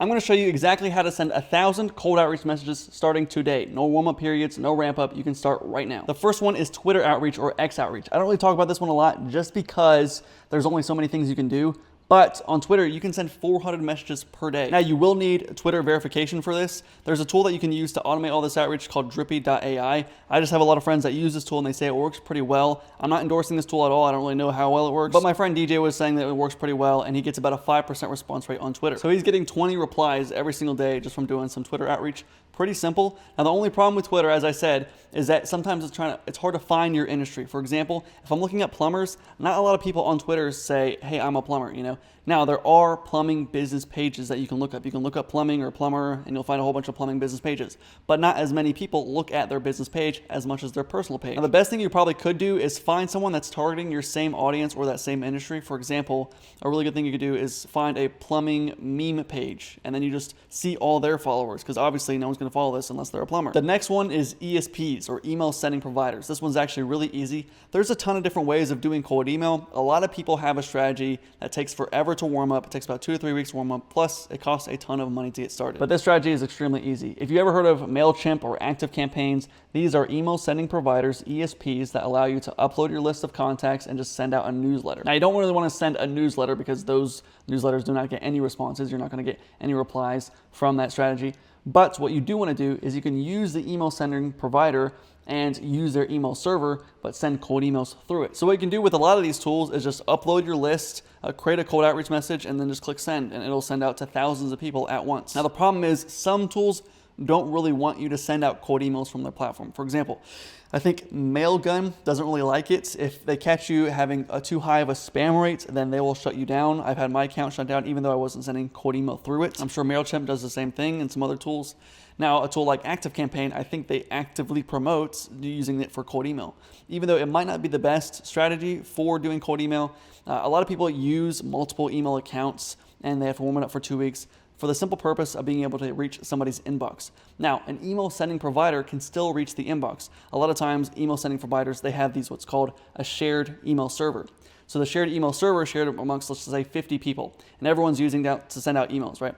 I'm going to show you exactly how to send 1,000 cold outreach messages starting today. No warm-up periods, no ramp-up. You can start right now. The first one is Twitter outreach or X outreach. I don't really talk about this one a lot just because there's only so many things you can do. But on Twitter, you can send 400 messages per day. Now, you will need Twitter verification for this. There's a tool that you can use to automate all this outreach called Drippy.ai. I just have a lot of friends that use this tool and they say it works pretty well. I'm not endorsing this tool at all. I don't really know how well it works. But my friend DJ was saying that it works pretty well and he gets about a 5% response rate on Twitter. So he's getting 20 replies every single day just from doing some Twitter outreach. Pretty simple. Now, the only problem with Twitter, as I said, is that sometimes it's hard to find your industry. For example, if I'm looking at plumbers, not a lot of people on Twitter say, hey, I'm a plumber, you know? Now, there are plumbing business pages that you can look up. You can look up plumbing or plumber, and you'll find a whole bunch of plumbing business pages. But not as many people look at their business page as much as their personal page. Now, the best thing you probably could do is find someone that's targeting your same audience or that same industry. For example, a really good thing you could do is find a plumbing meme page, and then you just see all their followers, because obviously no one's going to follow this unless they're a plumber. The next one is ESPs, or email sending providers. This one's actually really easy. There's a ton of different ways of doing cold email. A lot of people have a strategy that takes forever to warm up. It takes about 2 to 3 weeks to warm up, plus it costs a ton of money to get started. But this strategy is extremely easy. If you ever heard of MailChimp or ActiveCampaigns, these are email sending providers, ESPs, that allow you to upload your list of contacts and just send out a newsletter. Now, you don't really want to send a newsletter because those newsletters do not get any responses. You're not going to get any replies from that strategy. But what you do want to do is you can use the email sending provider and use their email server, but send cold emails through it. So what you can do with a lot of these tools is just upload your list, create a cold outreach message, and then just click send, and it'll send out to thousands of people at once. Now, the problem is some tools don't really want you to send out cold emails from their platform. For example, I think Mailgun doesn't really like it. If they catch you having a too high of a spam rate, then they will shut you down. I've had my account shut down even though I wasn't sending cold email through it. I'm sure MailChimp does the same thing and some other tools. Now, a tool like ActiveCampaign, I think they actively promote using it for cold email. Even though it might not be the best strategy for doing cold email, a lot of people use multiple email accounts and they have to warm it up for 2 weeks for the simple purpose of being able to reach somebody's inbox. Now, an email sending provider can still reach the inbox. A lot of times, email sending providers, they have what's called a shared email server. So the shared email server is shared amongst, let's say, 50 people, and everyone's using that to send out emails, right?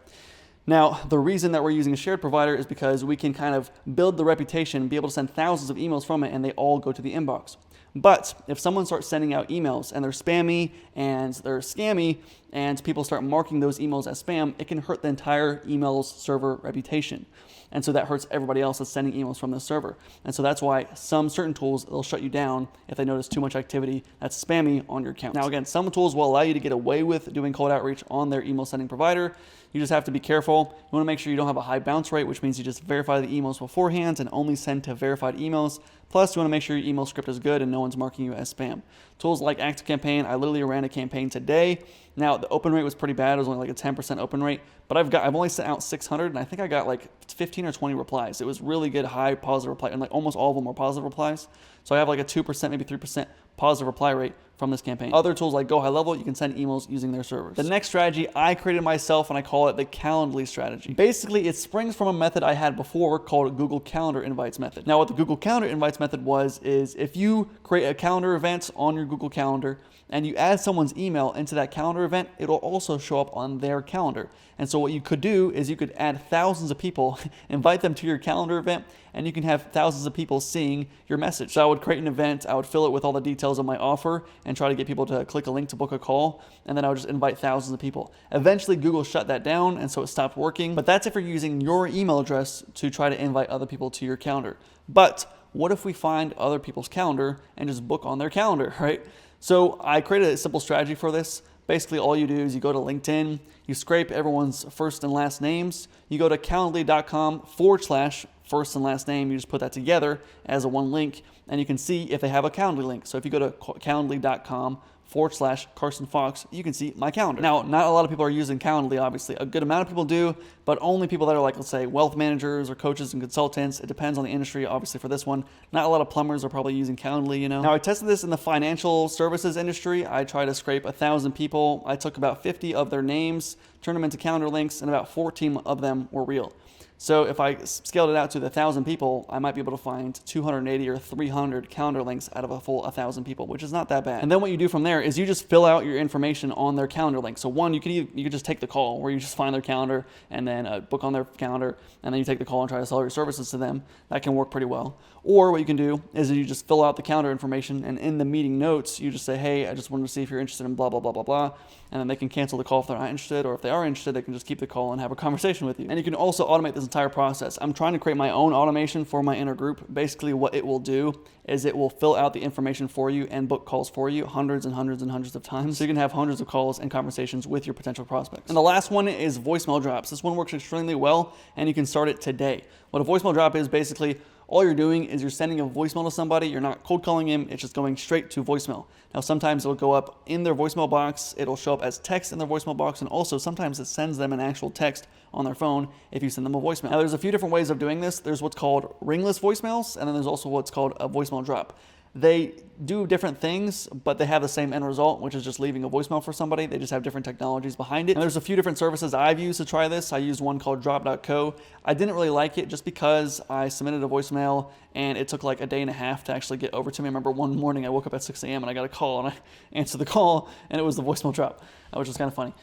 Now, the reason that we're using a shared provider is because we can kind of build the reputation, be able to send thousands of emails from it, and they all go to the inbox. But if someone starts sending out emails and they're spammy and they're scammy and people start marking those emails as spam, it can hurt the entire email server reputation. And so that hurts everybody else that's sending emails from this server. And so that's why some certain tools, they'll shut you down if they notice too much activity that's spammy on your account. Now, again, some tools will allow you to get away with doing cold outreach on their email sending provider. You just have to be careful. You want to make sure you don't have a high bounce rate, which means you just verify the emails beforehand and only send to verified emails. Plus, you want to make sure your email script is good and no one's marking you as spam. Tools like ActiveCampaign, I literally ran a campaign today. Now, the open rate was pretty bad. It was only like a 10% open rate, but I've only sent out 600, and I think I got like 15 or 20 replies. It was really good, high positive reply, and like almost all of them were positive replies. So I have like a 2%, maybe 3% positive reply rate from this campaign. Other tools like GoHighLevel, you can send emails using their servers. The next strategy I created myself, and I call it the Calendly strategy. Basically, it springs from a method I had before called Google Calendar Invites method. Now, what the Google Calendar Invites method is if you create a calendar event on your Google Calendar and you add someone's email into that calendar event, it'll also show up on their calendar. And so what you could do is you could add thousands of people, invite them to your calendar event, and you can have thousands of people seeing your message. So I would create an event, I would fill it with all the details of my offer and try to get people to click a link to book a call, and then I would just invite thousands of people. Eventually, Google shut that down, and so it stopped working. But that's if you're using your email address to try to invite other people to your calendar. But what if we find other people's calendar and just book on their calendar, right? So I created a simple strategy for this. Basically, all you do is you go to LinkedIn, you scrape everyone's first and last names, you go to calendly.com/first and last name, you just put that together as a one link, and you can see if they have a Calendly link. So if you go to calendly.com/Carson Fox, you can see my calendar. Now, not a lot of people are using Calendly, obviously. A good amount of people do, but only people that are like, let's say, wealth managers or coaches and consultants. It depends on the industry, obviously, for this one. Not a lot of plumbers are probably using Calendly, you know. Now, I tested this in the financial services industry. I tried to scrape 1,000 people. I took about 50 of their names, turned them into calendar links, and about 14 of them were real. So if I scaled it out to the 1,000 people, I might be able to find 280 or 300 calendar links out of a full 1,000 people, which is not that bad. And then what you do from there is you just fill out your information on their calendar link. So one, you could just take the call, where you just find their calendar and then book on their calendar, and then you take the call and try to sell your services to them. That can work pretty well. Or what you can do is you just fill out the calendar information, and in the meeting notes, you just say, hey, I just wanted to see if you're interested in blah, blah, blah, blah, blah. And then they can cancel the call if they're not interested, or if they are interested, they can just keep the call and have a conversation with you. And you can also automate this entire process. I'm trying to create my own automation for my inner group. Basically, what it will do is it will fill out the information for you and book calls for you hundreds and hundreds and hundreds of times. So you can have hundreds of calls and conversations with your potential prospects. And the last one is voicemail drops. This one works extremely well, and you can start it today. What a voicemail drop is, basically, all you're doing is you're sending a voicemail to somebody. You're not cold calling him. It's just going straight to voicemail. Now, sometimes it'll go up in their voicemail box. It'll show up as text in their voicemail box. And also sometimes it sends them an actual text on their phone if you send them a voicemail. Now, there's a few different ways of doing this. There's what's called ringless voicemails, and then there's also what's called a voicemail drop. They do different things, but they have the same end result, which is just leaving a voicemail for somebody. They just have different technologies behind it. And there's a few different services I've used to try this. I used one called drop.co. I didn't really like it just because I submitted a voicemail and it took like a day and a half to actually get over to me. I remember one morning I woke up at 6 a.m. and I got a call, and I answered the call, and it was the voicemail drop, which was kind of funny.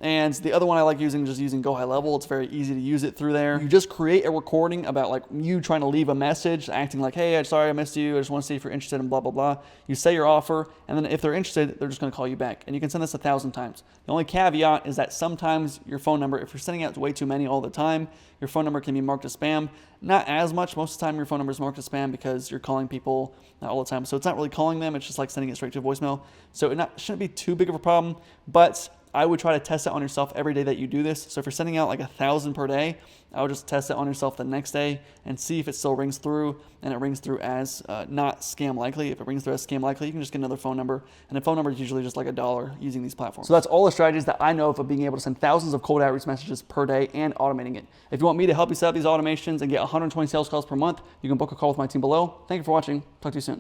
And the other one I like using is just using Go High Level. It's very easy to use it through there. You just create a recording about like you trying to leave a message, acting like, hey, I'm sorry I missed you. I just want to see if you're interested in blah, blah, blah. You say your offer, and then if they're interested, they're just going to call you back. And you can send this 1,000 times. The only caveat is that sometimes your phone number, if you're sending out way too many all the time, your phone number can be marked as spam. Not as much. Most of the time your phone number is marked as spam because you're calling people all the time. So it's not really calling them. It's just like sending it straight to voicemail. So it shouldn't be too big of a problem, but I would try to test it on yourself every day that you do this. So if you're sending out like 1,000 per day, I would just test it on yourself the next day and see if it still rings through, and it rings through as not scam likely. If it rings through as scam likely, you can just get another phone number, and a phone number is usually just like $1 using these platforms. So that's all the strategies that I know of being able to send thousands of cold outreach messages per day and automating it. If you want me to help you set up these automations and get 120 sales calls per month, you can book a call with my team below. Thank you for watching. Talk to you soon.